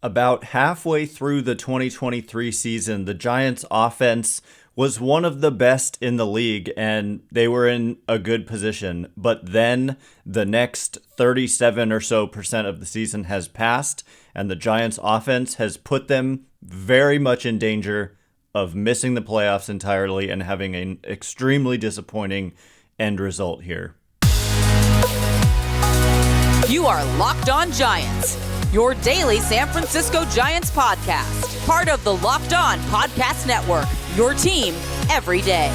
About halfway through the 2023 season, the Giants' offense was one of the best in the league, and they were in a good position. But then the next 37 or so percent of the season has passed, and the Giants' offense has put them very much in danger of missing the playoffs entirely and having an extremely disappointing end result here. You are Locked On Giants, your daily San Francisco Giants podcast, part of the Locked On Podcast Network, your team every day.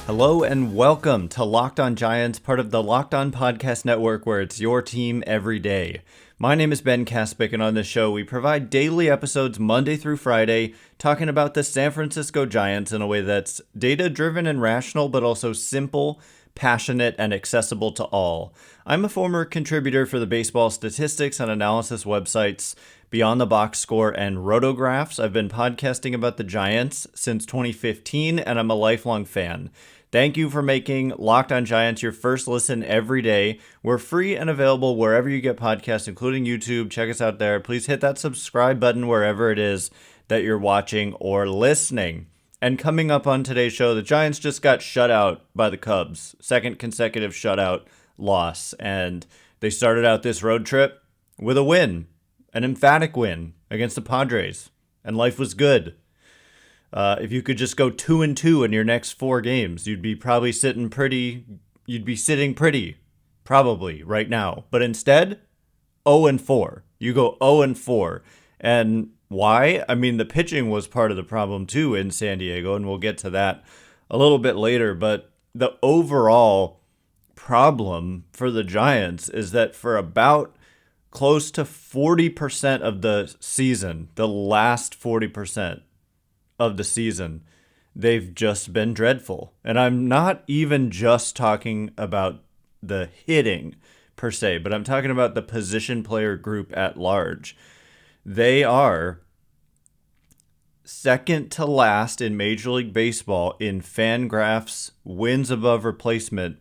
Hello and welcome to Locked On Giants, part of the Locked On Podcast Network, where it's your team every day. My name is Ben Kaspick, and on this show, we provide daily episodes Monday through Friday, talking about the San Francisco Giants in a way that's data-driven and rational, but also simple, passionate, and accessible to all. I'm a former contributor for the baseball statistics and analysis websites Beyond the Box Score and Rotographs. I've been podcasting about the Giants since 2015, and I'm a lifelong fan. Thank you for making Locked On Giants your first listen every day. We're free and available wherever you get podcasts, including YouTube. Check us out there. Please hit that subscribe button wherever it is that you're watching or listening. And coming up on today's show, the Giants just got shut out by the Cubs. Second consecutive shutout loss. And they started out this road trip with a win, an emphatic win against the Padres. And life was good. If you could just go 2-2 in your next 4 games, you'd be sitting pretty probably right now. But instead, 0-4. You go 0-4. And why? I mean, the pitching was part of the problem too in San Diego, and we'll get to that a little bit later. But the overall problem for the Giants is that for about close to 40% of the season, the last 40%, of the season, they've just been dreadful. And I'm not even just talking about the hitting per se, but I'm talking about the position player group at large. They are second to last in Major League Baseball in Fangraphs wins above replacement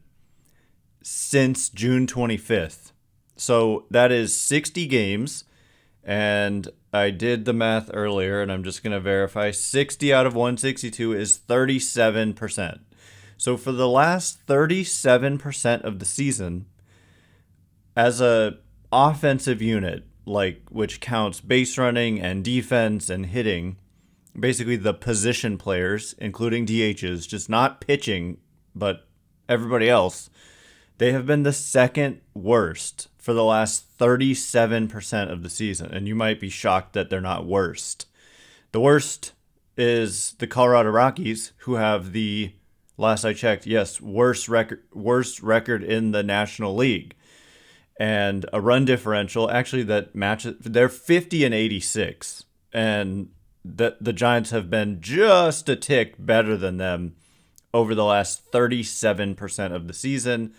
since June 25th. So that is 60 games, and I did the math earlier, and I'm just going to verify. 60 out of 162 is 37%. So for the last 37% of the season, as a offensive unit, which counts base running and defense and hitting, basically the position players, including DHs, just not pitching, but everybody else, they have been the second worst for the last 37% of the season. And you might be shocked that they're not worst. The worst is the Colorado Rockies, who have the, last I checked, worst record in the National League. And a run differential, actually, that matches, they're 50-86. And the Giants have been just a tick better than them over the last 37% of the season.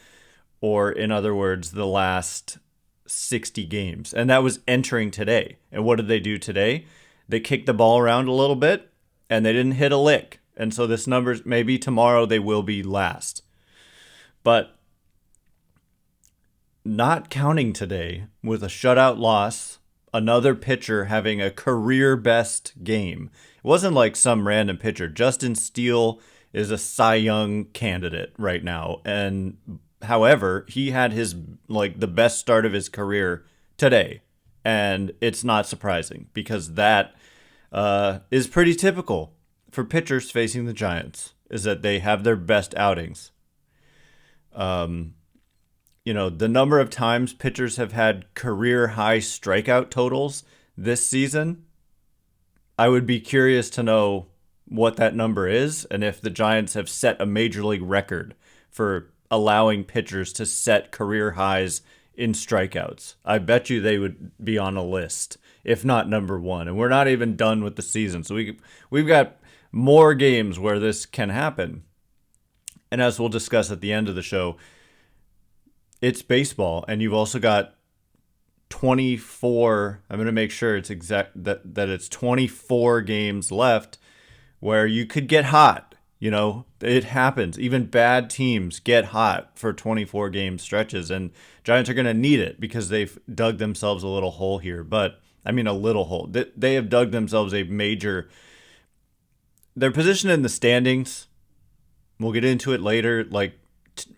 Or in other words, the last 60 games. And that was entering today. And what did they do today? They kicked the ball around a little bit, and they didn't hit a lick. And so this number's, maybe tomorrow they will be last. But not counting today, with a shutout loss, another pitcher having a career best game. It wasn't like some random pitcher. Justin Steele is a Cy Young candidate right now. And however, he had the best start of his career today, and it's not surprising because that is pretty typical for pitchers facing the Giants, is that they have their best outings. The number of times pitchers have had career high strikeout totals this season, I would be curious to know what that number is and if the Giants have set a major league record for allowing pitchers to set career highs in strikeouts. I bet you they would be on a list, if not number one. And we're not even done with the season. So we've got more games where this can happen. And as we'll discuss at the end of the show, it's baseball, and you've also got 24. I'm going to make sure it's exact that it's 24 games left where you could get hot. It happens. Even bad teams get hot for 24 game stretches, and Giants are going to need it because they've dug themselves a little hole here. But I mean, a little hole. They have dug themselves a major. Their position in the standings, we'll get into it later. Like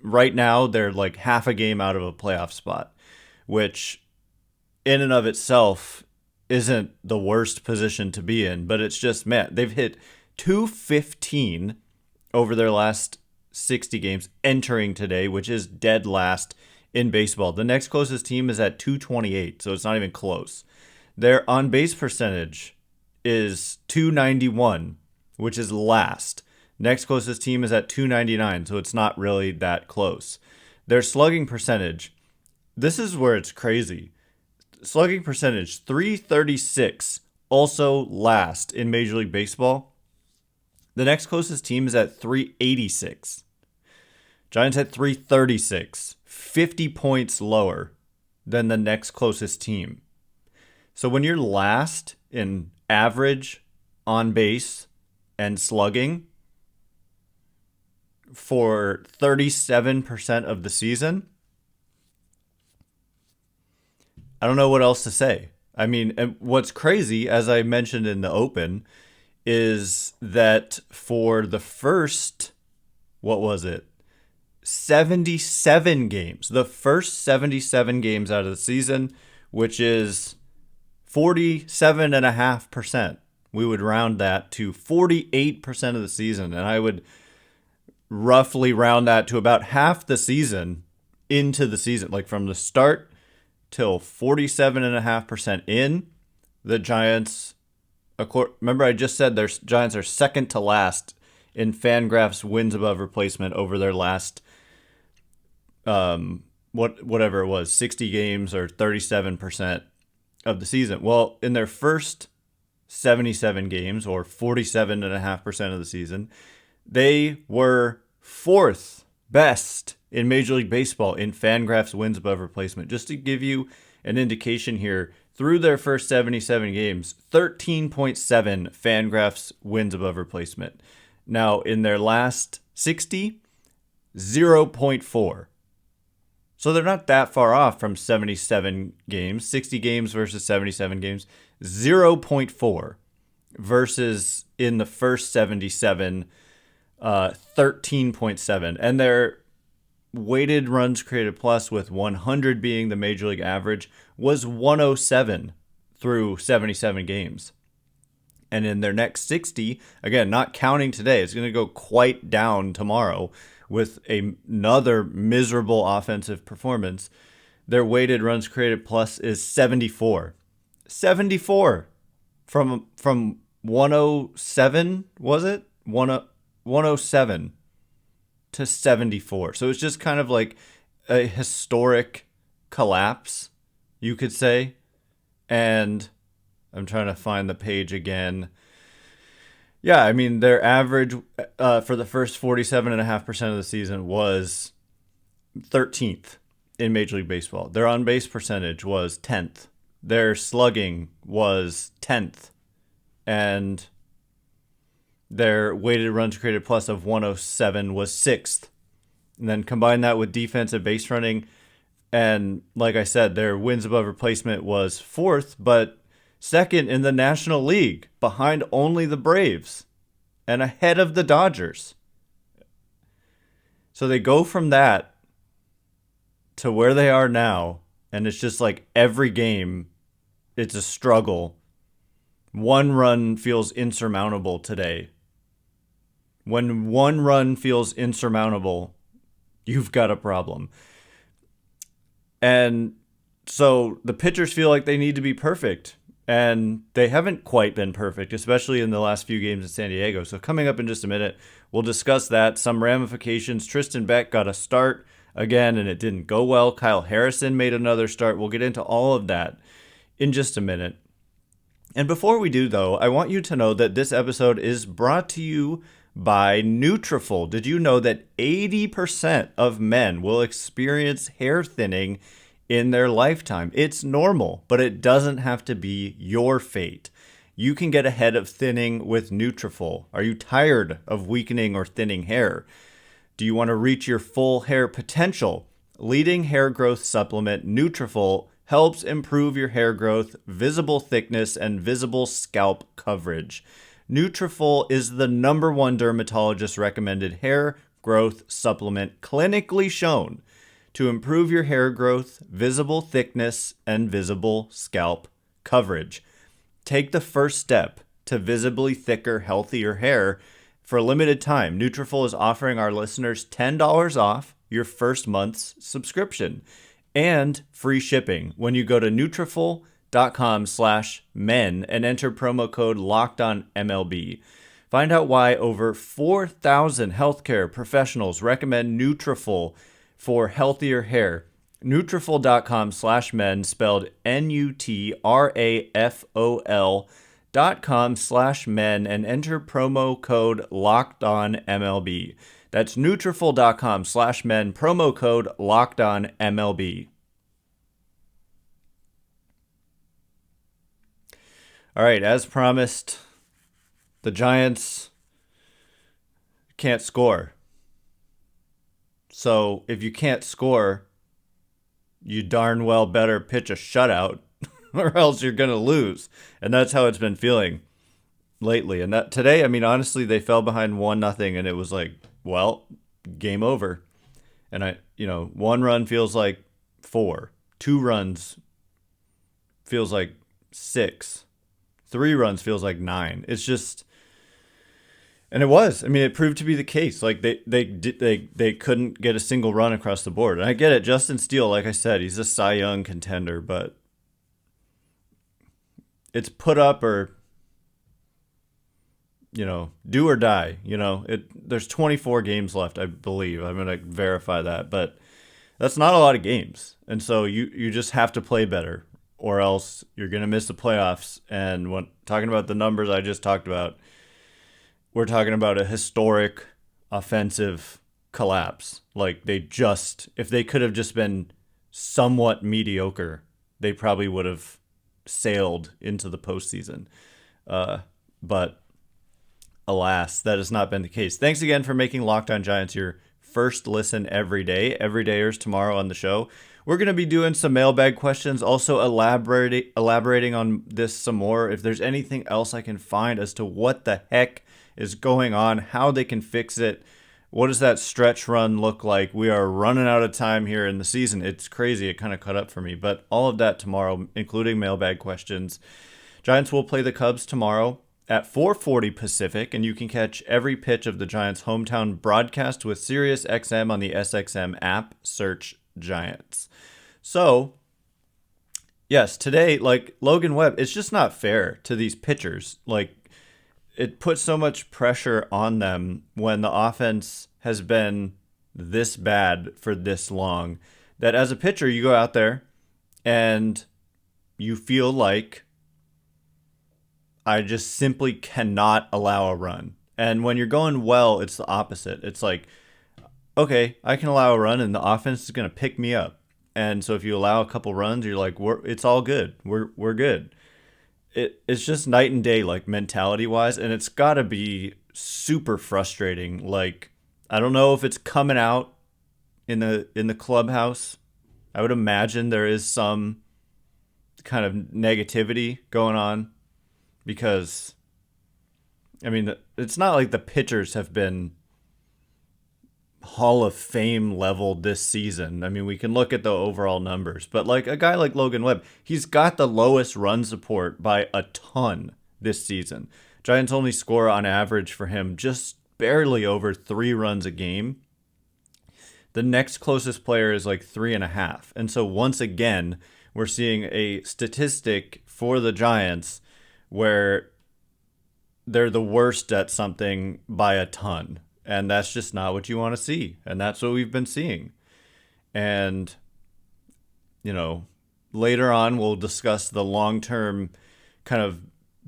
right now, they're like half a game out of a playoff spot, which in and of itself isn't the worst position to be in. But it's just, man, they've hit 215 over their last 60 games entering today, which is dead last in baseball. The next closest team is at 228, so it's not even close. Their on-base percentage is 291, which is last. Next closest team is at 299, so it's not really that close. Their slugging percentage, this is where it's crazy. Slugging percentage, 336, also last in Major League Baseball. The next closest team is at 386. Giants at 336, 50 points lower than the next closest team. So when you're last in average, on base, and slugging for 37% of the season, I don't know what else to say. I mean, and what's crazy, as I mentioned in the open, is that for the first, 77 games, the first 77 games out of the season, which is 47.5%. We would round that to 48% of the season, and I would roughly round that to about half the season into the season, like from the start till 47.5% in. The Giants, remember I just said their Giants are second to last in Fangraphs wins above replacement over their last whatever it was, 60 games or 37% of the season. Well, in their first 77 games or 47.5% of the season, they were fourth best in Major League Baseball in Fangraphs wins above replacement. Just to give you an indication here, through their first 77 games, 13.7 Fangraphs wins above replacement. Now, in their last 60, 0.4. So they're not that far off from 77 games, 60 games versus 77 games, 0.4 versus in the first 77, 13.7. And their weighted runs created plus, with 100 being the major league average, was 107 through 77 games. And in their next 60, again, not counting today, it's going to go quite down tomorrow with another miserable offensive performance. Their weighted runs created plus is 74. 74 from 107, was it? 107 to 74. So it's just kind of like a historic collapse, you could say. And I'm trying to find the page again. Yeah, I mean, their average for the first 47.5% of the season was 13th in Major League Baseball. Their on-base percentage was 10th. Their slugging was 10th. And their weighted runs created plus of 107 was 6th. And then combine that with defensive base running, and like I said, their wins above replacement was 4th, but second in the National League, behind only the Braves and ahead of the Dodgers. So they go from that to where they are now, and it's just like every game, it's a struggle. One run feels insurmountable today. When one run feels insurmountable, you've got a problem. And so the pitchers feel like they need to be perfect, and they haven't quite been perfect, especially in the last few games in San Diego. So coming up in just a minute, we'll discuss that, some ramifications. Tristan Beck got a start again, and it didn't go well. Kyle Harrison made another start. We'll get into all of that in just a minute. And before we do, though, I want you to know that this episode is brought to you by Neutriful. Did you know that 80% of men will experience hair thinning in their lifetime? It's normal, but it doesn't have to be your fate. You can get ahead of thinning with Neutriful. Are you tired of weakening or thinning hair? Do you want to reach your full hair potential? Leading hair growth supplement Neutriful helps improve your hair growth, visible thickness, and visible scalp coverage. Neutriful is the #1 dermatologist recommended hair growth supplement clinically shown to improve your hair growth, visible thickness, and visible scalp coverage. Take the first step to visibly thicker, healthier hair. For a limited time, Neutriful is offering our listeners $10 off your first month's subscription and free shipping when you go to Neutriful.com/men and enter promo code LOCKEDONMLB. Find out why over 4,000 healthcare professionals recommend Neutriful for healthier hair. Neutriful.com/men, spelled Nutrafol.com/men, and enter promo code LOCKEDONMLB. That's Nutrafol.com/men, promo code LOCKEDONMLB. All right, as promised, the Giants can't score. So if you can't score, you darn well better pitch a shutout or else you're going to lose. And that's how it's been feeling lately. And that today, I mean, honestly, they fell behind 1-0 and it was like, well, game over. And one run feels like 4. 2 runs feels like 6. 3 runs feels like 9. It's just, and it was. I mean, it proved to be the case. Like they couldn't get a single run across the board. And I get it. Justin Steele, like I said, he's a Cy Young contender, but it's put up or, do or die. There's 24 games left, I believe. I'm going to verify that, but that's not a lot of games. And so you just have to play better or else you're going to miss the playoffs. And when talking about the numbers I just talked about, we're talking about a historic offensive collapse. Like if they could have just been somewhat mediocre, they probably would have sailed into the postseason. But alas, that has not been the case. Thanks again for making Locked On Giants your first listen every day. Everydayers tomorrow on the show. We're going to be doing some mailbag questions, also elaborating on this some more. If there's anything else I can find as to what the heck is going on, how they can fix it, what does that stretch run look like? We are running out of time here in the season. It's crazy. It kind of caught up for me, but all of that tomorrow, including mailbag questions. Giants will play the Cubs tomorrow at 4:40 Pacific, and you can catch every pitch of the Giants' hometown broadcast with SiriusXM on the SXM app. Search Giants. So, yes, today, like Logan Webb, it's just not fair to these pitchers. Like, it puts so much pressure on them when the offense has been this bad for this long that as a pitcher, you go out there and you feel like I just simply cannot allow a run. And when you're going well, it's the opposite. It's like, okay, I can allow a run and the offense is going to pick me up. And so if you allow a couple runs, you're like, it's all good. We're good. It's just night and day, like mentality wise. And it's got to be super frustrating. Like, I don't know if it's coming out in the clubhouse. I would imagine there is some kind of negativity going on because, I mean, it's not like the pitchers have been Hall of Fame level this season. I mean, we can look at the overall numbers, but like a guy like Logan Webb, he's got the lowest run support by a ton this season. Giants only score on average for him just barely over 3 runs a game. The next closest player is like 3.5. And so once again, we're seeing a statistic for the Giants where they're the worst at something by a ton. And that's just not what you want to see. And that's what we've been seeing. And, later on, we'll discuss the long-term kind of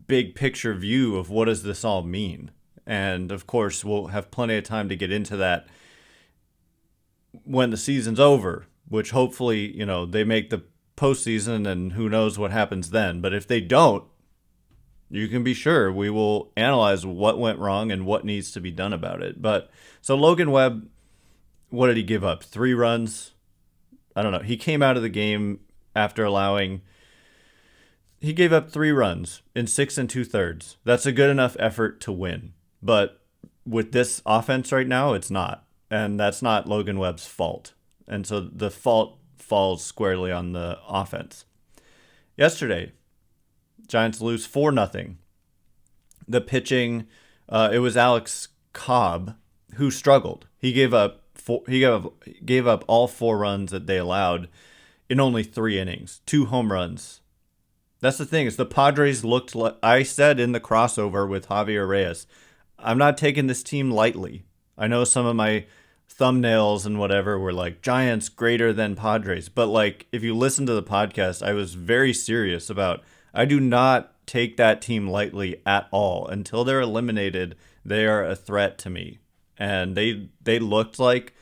big picture view of what does this all mean. And, of course, we'll have plenty of time to get into that when the season's over, which hopefully, they make the postseason and who knows what happens then. But if they don't, you can be sure we will analyze what went wrong and what needs to be done about it. But so Logan Webb, what did he give up? 3 runs? I don't know. He came out of the game after he gave up 3 runs in 6 2/3. That's a good enough effort to win. But with this offense right now, it's not. And that's not Logan Webb's fault. And so the fault falls squarely on the offense. Yesterday, Giants lose 4-0. The pitching, it was Alex Cobb who struggled. He gave up all 4 runs that they allowed in only 3 innings, 2 home runs. That's the thing, is the Padres looked like, I said in the crossover with Javier Reyes, I'm not taking this team lightly. I know some of my thumbnails and whatever were like Giants greater than Padres, but like if you listen to the podcast, I was very serious about I do not take that team lightly at all. Until they're eliminated, they are a threat to me. And they looked like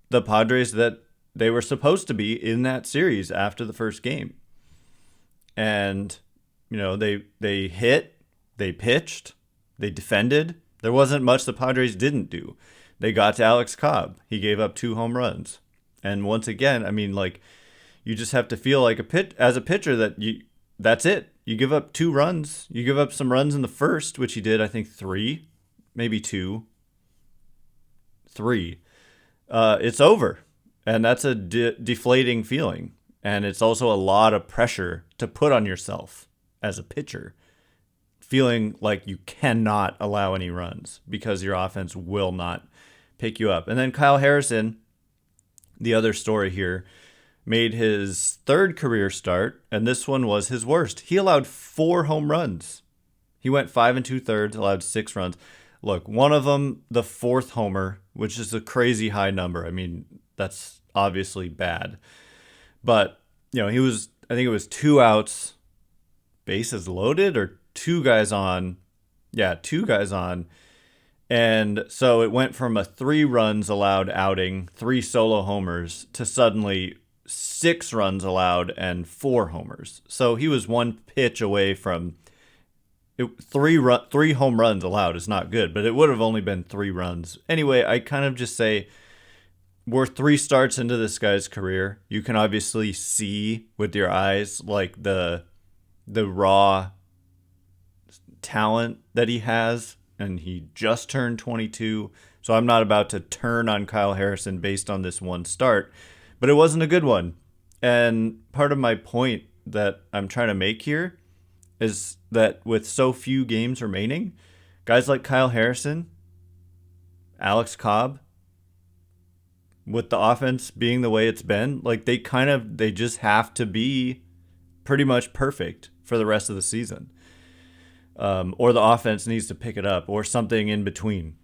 the Padres that they were supposed to be in that series after the first game. And they hit, they pitched, they defended. There wasn't much the Padres didn't do. They got to Alex Cobb. He gave up 2 home runs. And once again, I mean, like, you just have to feel like as a pitcher that's it. You give up 2 runs. You give up some runs in the first, which he did, I think 3, maybe 2. 3. It's over. And that's a deflating feeling. And it's also a lot of pressure to put on yourself as a pitcher, feeling like you cannot allow any runs because your offense will not pick you up. And then Kyle Harrison, the other story here, made his 3rd career start, and this one was his worst. He allowed 4 home runs. He went 5 2/3, allowed 6 runs. Look, one of them, the 4th homer, which is a crazy high number. I mean, that's obviously bad. But, I think it was 2 outs, bases loaded, or 2 guys on. Yeah, 2 guys on. And so it went from a 3 runs allowed outing, 3 solo homers, to suddenly 6 runs allowed and 4 homers. So he was 1 pitch away from 3 home runs allowed is not good, but it would have only been 3 runs. Anyway, I kind of just say we're 3 starts into this guy's career. You can obviously see with your eyes like the raw talent that he has, and he just turned 22. So I'm not about to turn on Kyle Harrison based on this 1 start, but it wasn't a good one. And part of my point that I'm trying to make here is that with so few games remaining, guys like Kyle Harrison, Alex Cobb, with the offense being the way it's been, like they just have to be pretty much perfect for the rest of the season. Or the offense needs to pick it up, or something in between.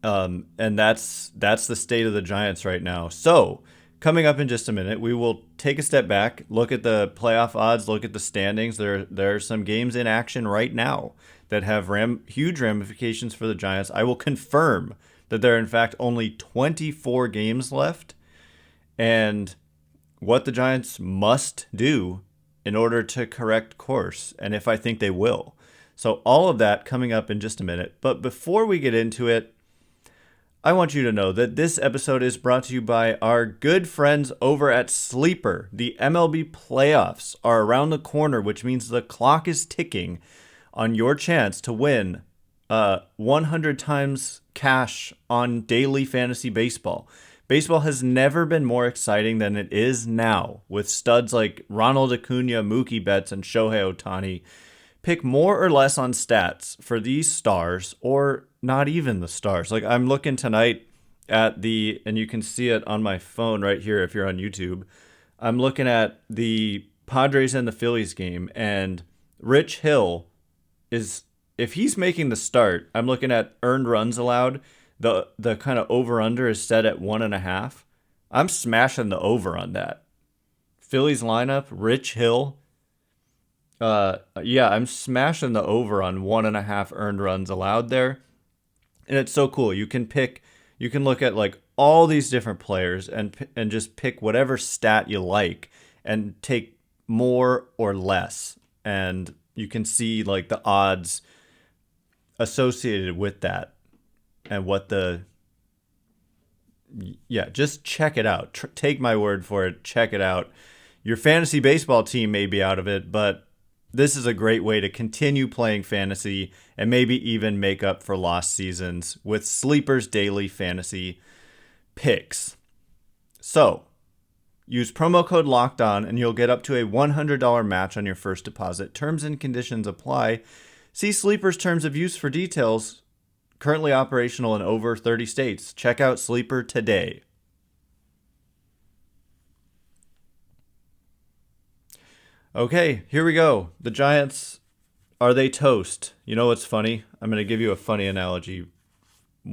And that's the state of the Giants right now. So coming up in just a minute, we will take a step back, look at the playoff odds, look at the standings. There are some games in action right now that have huge ramifications for the Giants. I will confirm that there are, in fact, only 24 games left, and what the Giants must do in order to correct course, and if I think they will. So all of that coming up in just a minute. But before we get into it, I want you to know that this episode is brought to you by our good friends over at Sleeper. The MLB playoffs are around the corner, which means the clock is ticking on your chance to win 100 times cash on daily fantasy baseball. Baseball has never been more exciting than it is now, with studs like Ronald Acuna, Mookie Betts, and Shohei Ohtani. Pick more or less on stats for these stars, or not even the stars. Like, I'm looking tonight at and you can see it on my phone right here if you're on YouTube. I'm looking at the Padres and the Phillies game, and Rich Hill if he's making the start, I'm looking at earned runs allowed. The kind of over-under is set at 1.5. I'm smashing the over on that. Phillies lineup, Rich Hill. I'm smashing the over on 1.5 earned runs allowed there. And it's so cool. You can look at like all these different players and just pick whatever stat you like and take more or less. And you can see like the odds associated with that and what just check it out. Take my word for it. Check it out. Your fantasy baseball team may be out of it, but this is a great way to continue playing fantasy and maybe even make up for lost seasons with Sleeper's daily fantasy picks. So, use promo code LOCKEDON and you'll get up to a $100 match on your first deposit. Terms and conditions apply. See Sleeper's terms of use for details. Currently operational in over 30 states. Check out Sleeper today. Okay, here we go. The Giants, are they toast? You know what's funny? I'm going to give you a funny analogy in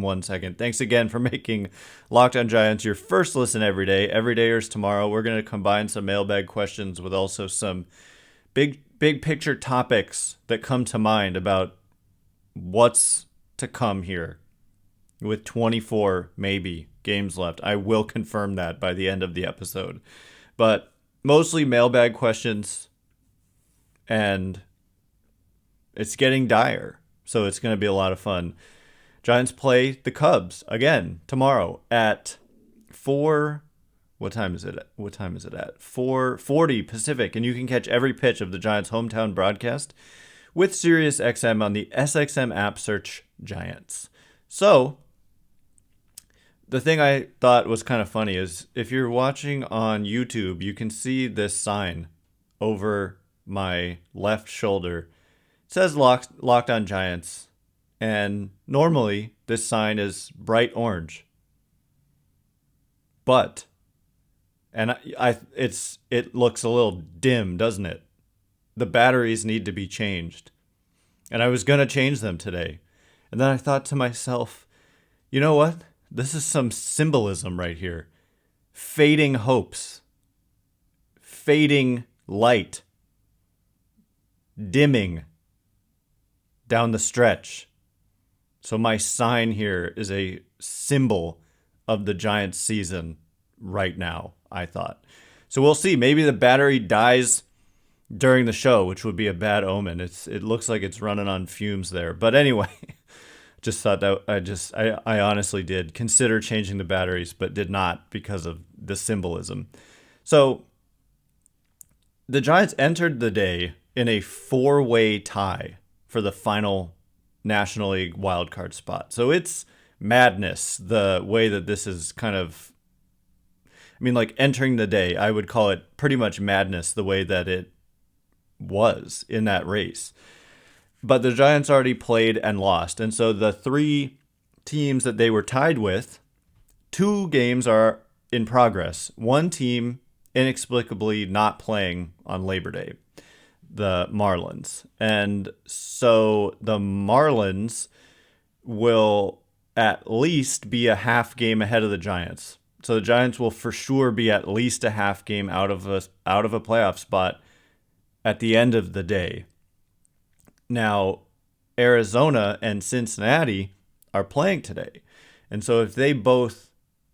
1 second. Thanks again for making Locked On Giants your first listen every day. Everydayers tomorrow. We're going to combine some mailbag questions with also some big picture topics that come to mind about what's to come here with 24 maybe games left. I will confirm that by the end of the episode. But mostly mailbag questions, and it's getting dire, so it's going to be a lot of fun. Giants play the Cubs again tomorrow at 4. What time is it at? 4:40 Pacific, and you can catch every pitch of the Giants' hometown broadcast with SiriusXM on the SXM app. Search Giants. So, the thing I thought was kind of funny is if you're watching on YouTube, you can see this sign over my left shoulder. It says Locked On Giants, and normally this sign is bright orange. But, and it looks a little dim, doesn't it? The batteries need to be changed. And I was going to change them today. And then I thought to myself, you know what? This is some symbolism right here. Fading hopes. Fading light. Dimming down the stretch. So my sign here is a symbol of the Giants season right now, I thought. So we'll see. Maybe the battery dies during the show, which would be a bad omen. It looks like it's running on fumes there. But anyway, just thought that I honestly did consider changing the batteries, but did not because of the symbolism. So the Giants entered the day in a 4-way tie for the final National League wildcard spot. So it's madness the way that this is kind of, I mean, like entering the day, I would call it pretty much madness the way that it was in that race. But the Giants already played and lost. And so the 3 teams that they were tied with, 2 games are in progress. 1 team inexplicably not playing on Labor Day, the Marlins. And so the Marlins will at least be a half game ahead of the Giants. So the Giants will for sure be at least a half game out of a playoff spot at the end of the day. Now, Arizona and Cincinnati are playing today. And so if they both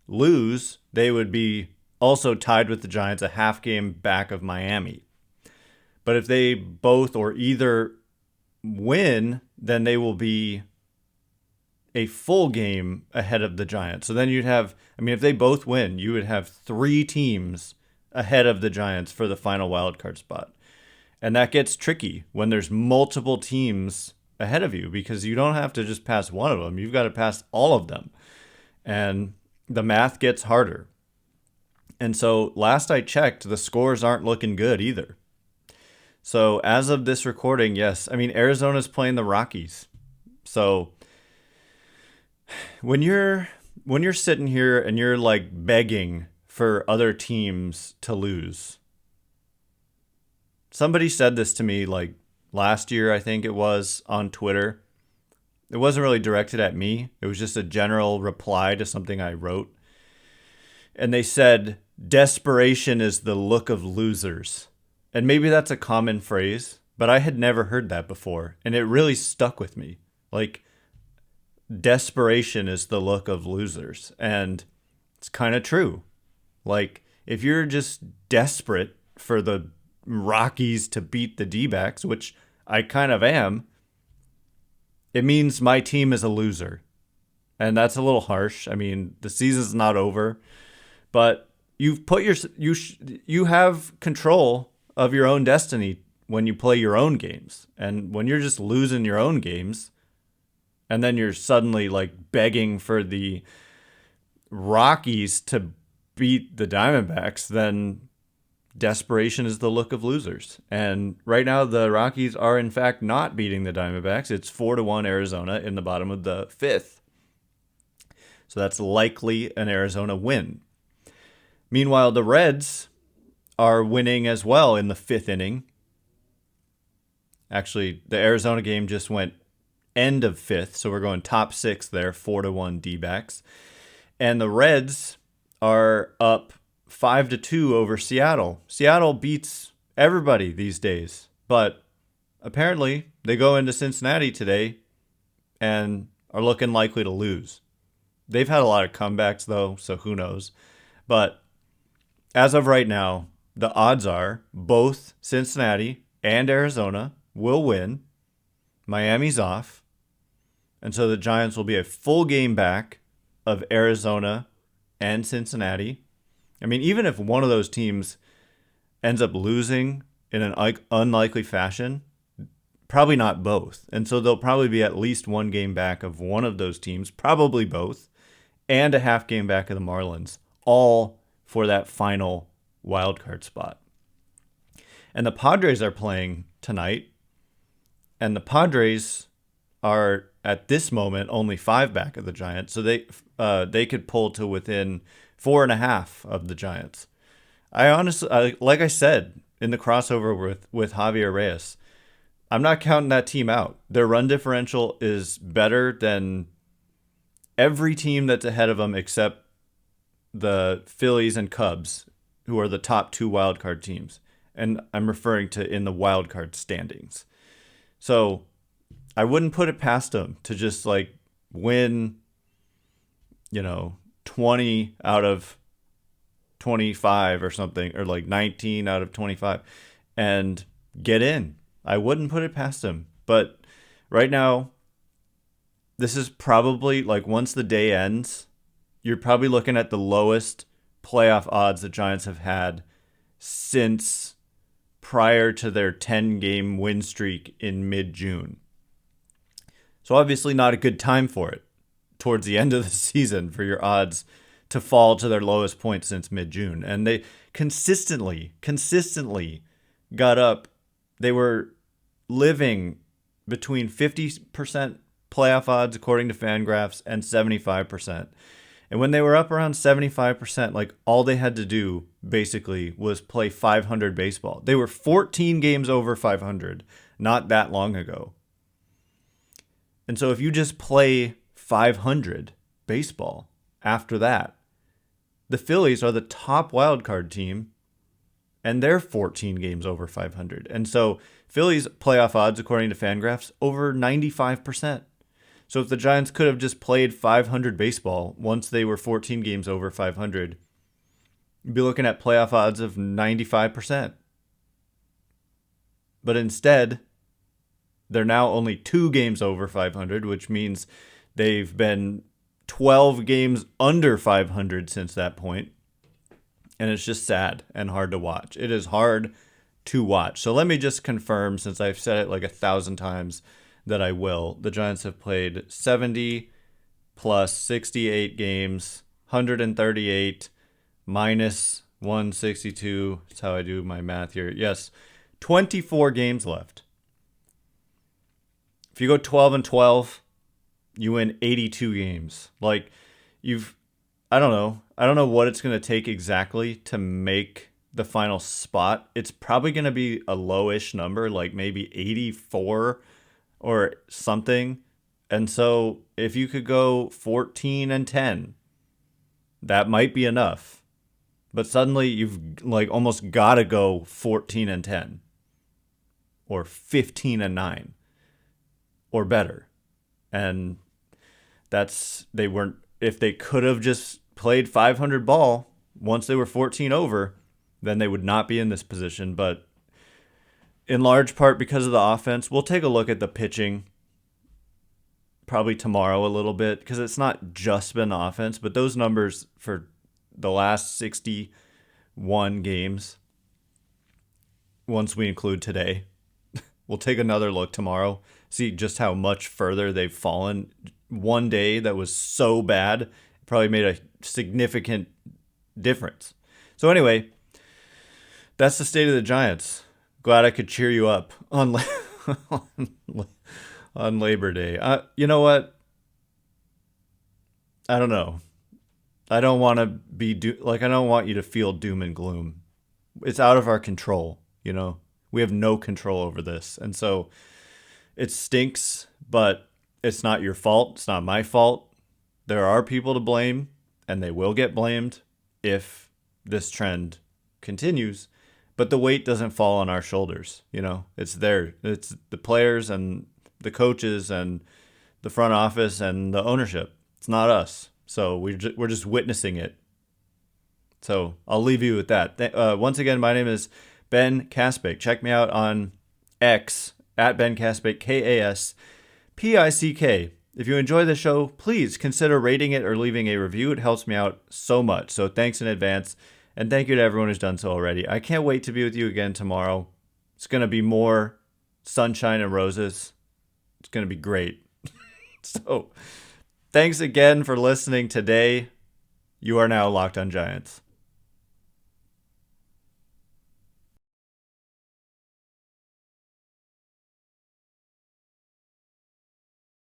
lose, they would be also tied with the Giants a half game back of Miami. But if they both or either win, then they will be a full game ahead of the Giants. So then you'd have, I mean, if they both win, you would have 3 teams ahead of the Giants for the final wildcard spot. And that gets tricky when there's multiple teams ahead of you because you don't have to just pass one of them. You've got to pass all of them. And the math gets harder. And so last I checked, the scores aren't looking good either. So as of this recording, yes, I mean, Arizona's playing the Rockies. So when you're sitting here and you're like begging for other teams to lose, somebody said this to me like last year, I think it was, on Twitter. It wasn't really directed at me. It was just a general reply to something I wrote. And they said, desperation is the look of losers. And maybe that's a common phrase, but I had never heard that before. And it really stuck with me. Like, desperation is the look of losers. And it's kind of true. Like, if you're just desperate for the Rockies to beat the D-backs, which I kind of am, it means my team is a loser. And that's a little harsh. I mean, the season's not over, but you've put you have control of your own destiny when you play your own games. And when you're just losing your own games, and then you're suddenly like begging for the Rockies to beat the Diamondbacks, then desperation is the look of losers. And right now the Rockies are in fact not beating the Diamondbacks. It's 4-1 Arizona in the bottom of the 5th. So that's likely an Arizona win. Meanwhile, the Reds are winning as well in the 5th inning. Actually, the Arizona game just went end of 5th, so we're going top 6 there, 4-1 D-backs. And the Reds are up 5-2 over Seattle. Seattle beats everybody these days, but apparently they go into Cincinnati today and are looking likely to lose. They've had a lot of comebacks though, so who knows. But as of right now, the odds are both Cincinnati and Arizona will win. Miami's off. And so the Giants will be a full game back of Arizona and Cincinnati. I mean, even if one of those teams ends up losing in an unlikely fashion, probably not both. And so they'll probably be at least one game back of one of those teams, probably both, and a half game back of the Marlins, all for that final wildcard spot. And the Padres are playing tonight, and the Padres are at this moment only 5 back of the Giants, so they could pull to within 4.5 of the Giants. I honestly, like I said in the crossover with Javier Reyes, I'm not counting that team out. Their run differential is better than every team that's ahead of them except the Phillies and Cubs, who are the top 2 wildcard teams. And I'm referring to in the wildcard standings. So I wouldn't put it past them to just like win, 20 out of 25 or something, or like 19 out of 25 and get in. I wouldn't put it past them. But right now, this is probably like once the day ends, you're probably looking at the lowest playoff odds the Giants have had since prior to their 10-game win streak in mid-June. So obviously not a good time for it towards the end of the season for your odds to fall to their lowest point since mid-June. And they consistently got up. They were living between 50% playoff odds according to Fangraphs and 75%. And when they were up around 75%, like all they had to do basically was play 500 baseball. They were 14 games over 500 not that long ago. And so if you just play 500 baseball after that, the Phillies are the top wildcard team and they're 14 games over 500. And so Phillies playoff odds, according to Fangraphs, over 95%. So if the Giants could have just played 500 baseball once they were 14 games over 500, you'd be looking at playoff odds of 95%. But instead, they're now only 2 games over 500, which means they've been 12 games under 500 since that point. And it's just sad and hard to watch. It is hard to watch. So let me just confirm, since I've said it like 1,000 times, that I will. The Giants have played 70 plus 68 games, 138 minus 162. That's how I do my math here. Yes, 24 games left. If you go 12-12, you win 82 games. Like I don't know what it's going to take exactly to make the final spot. It's probably going to be a lowish number, like maybe 84 or something. And so if you could go 14-10, that might be enough. But suddenly you've like almost got to go 14-10 or 15-9 or better. And if they could have just played 500 ball once they were 14 over, then they would not be in this position. But in large part because of the offense. We'll take a look at the pitching probably tomorrow a little bit because it's not just been the offense, but those numbers for the last 61 games, once we include today, we'll take another look tomorrow, see just how much further they've fallen. One day that was so bad probably made a significant difference. So anyway, that's the state of the Giants. Glad I could cheer you up on on Labor Day. You know what? I don't know. I don't want to be I don't want you to feel doom and gloom. It's out of our control, you know. We have no control over this. And so it stinks, but it's not your fault. It's not my fault. There are people to blame, and they will get blamed if this trend continues. But the weight doesn't fall on our shoulders, you know. It's the players and the coaches and the front office and the ownership. It's not us. So we're just witnessing it. So I'll leave you with that. Once again, my name is Ben Kaspick. Check me out on X at Ben Kaspick, KASPICK. If you enjoy the show, please consider rating it or leaving a review. It helps me out so much. So thanks in advance. And thank you to everyone who's done so already. I can't wait to be with you again tomorrow. It's going to be more sunshine and roses. It's going to be great. So thanks again for listening today. You are now Locked on Giants.